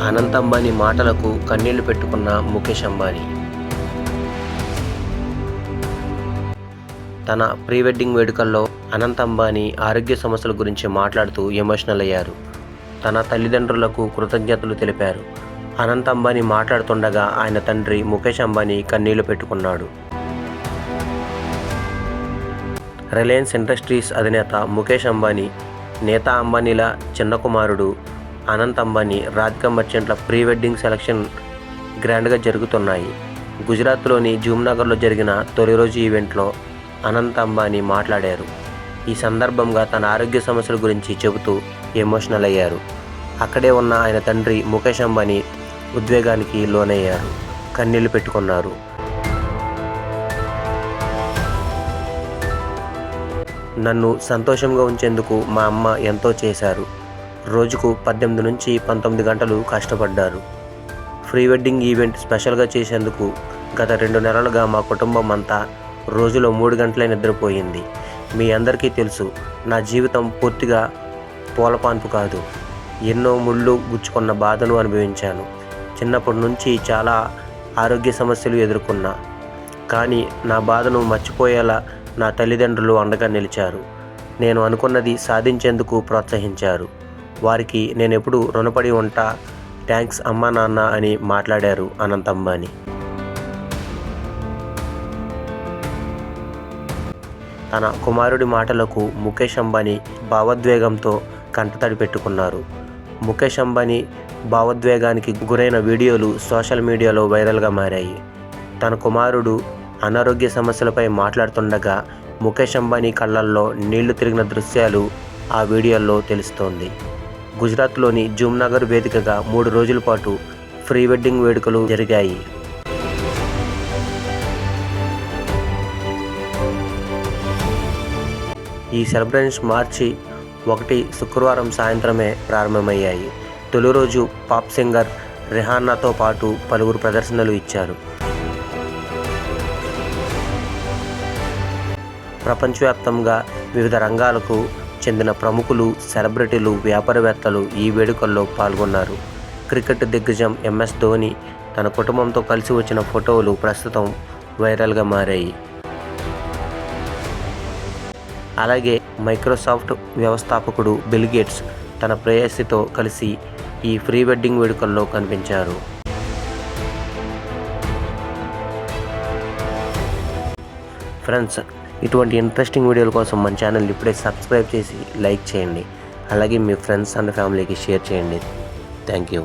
అనంత్ అంబానీ మాటలకు కన్నీళ్లు పెట్టుకున్న ముఖేష్ అంబానీ. తన ప్రీ వెడ్డింగ్ వేడుకల్లో అనంత్ అంబానీ ఆరోగ్య సమస్యల గురించి మాట్లాడుతూ ఎమోషనల్ అయ్యారు. తన తల్లిదండ్రులకు కృతజ్ఞతలు తెలిపారు. అనంత్ అంబానీ మాట్లాడుతుండగా ఆయన తండ్రి ముఖేష్ అంబానీ కన్నీళ్లు పెట్టుకున్నాడు. రిలయన్స్ ఇండస్ట్రీస్ అధినేత ముఖేష్ అంబానీ, నీతా అంబానీల చిన్న కుమారుడు అనంత్ అంబానీ, రాధికా మర్చెంట్ల ప్రీ వెడ్డింగ్ సెలక్షన్ గ్రాండ్గా జరుగుతున్నాయి. గుజరాత్లోని జూమ్నగర్లో జరిగిన తొలి రోజు ఈవెంట్లో అనంత్ అంబానీ మాట్లాడారు. ఈ సందర్భంగా తన ఆరోగ్య సమస్యల గురించి చెబుతూ ఎమోషనల్ అయ్యారు. అక్కడే ఉన్న ఆయన తండ్రి ముఖేష్ అంబానీ ఉద్వేగానికి లోనయ్యారు, కన్నీళ్లు పెట్టుకున్నారు. నన్ను సంతోషంగా ఉంచేందుకు మా అమ్మ ఎంతో చేశారు. రోజుకు 18 నుంచి 19 గంటలు కష్టపడ్డారు. ప్రీ వెడ్డింగ్ ఈవెంట్ స్పెషల్గా చేసేందుకు గత 2 నెలలుగా మా కుటుంబం అంతా రోజులో 3 గంటలే నిద్రపోయింది. మీ అందరికీ తెలుసు, నా జీవితం పూర్తిగా పూలపాన్పు కాదు. ఎన్నో ముళ్ళు గుచ్చుకున్న బాధను అనుభవించాను. చిన్నప్పటి నుంచి చాలా ఆరోగ్య సమస్యలు ఎదుర్కొన్నా. కానీ నా బాధను మర్చిపోయేలా నా తల్లిదండ్రులు అండగా నిలిచారు. నేను అనుకున్నది సాధించేందుకు ప్రోత్సహించారు. వారికి నేను ఎప్పుడూ రుణపడి ఉంటా. థ్యాంక్స్ అమ్మా నాన్న అని మాట్లాడారు అనంత్ అంబానీ. తన కుమారుడి మాటలకు ముఖేష్ అంబానీ భావోద్వేగంతో కంటతడి పెట్టుకున్నారు. ముఖేష్ అంబానీ భావోద్వేగానికి గురైన వీడియోలు సోషల్ మీడియాలో వైరల్గా మారాయి. తన కుమారుడు అనారోగ్య సమస్యలపై మాట్లాడుతుండగా ముఖేష్ అంబానీ కళ్ళల్లో నీళ్లు తిరిగిన దృశ్యాలు ఆ వీడియోల్లో తెలుస్తోంది. గుజరాత్లోని జూమ్నగర్ వేదికగా 3 రోజుల పాటు ప్రీ వెడ్డింగ్ వేడుకలు జరిగాయి. ఈ సెలబ్రేషన్స్ మార్చి 1 శుక్రవారం సాయంత్రమే ప్రారంభమయ్యాయి. తొలి రోజు పాప్ సింగర్ రిహానాతో పాటు పలువురు ప్రదర్శనలు ఇచ్చారు. ప్రపంచవ్యాప్తంగా వివిధ రంగాలకు చెందిన ప్రముఖులు, సెలబ్రిటీలు, వ్యాపారవేత్తలు ఈ వేడుకల్లో పాల్గొన్నారు. క్రికెట్ దిగ్గజం MS ధోని తన కుటుంబంతో కలిసి వచ్చిన ఫోటోలు ప్రస్తుతం వైరల్గా మారాయి. అలాగే మైక్రోసాఫ్ట్ వ్యవస్థాపకుడు బిల్ గేట్స్ తన ప్రేయసితో కలిసి ఈ ప్రీ వెడ్డింగ్ వేడుకల్లో కనిపించారు. ఫ్రెండ్స్, ఇటువంటి ఇంట్రెస్టింగ్ వీడియోల కోసం మన ఛానల్ ఇప్పుడే సబ్స్క్రైబ్ చేసి లైక్ చేయండి. అలాగే మీ ఫ్రెండ్స్ అండ్ ఫ్యామిలీకి షేర్ చేయండి. Thank you.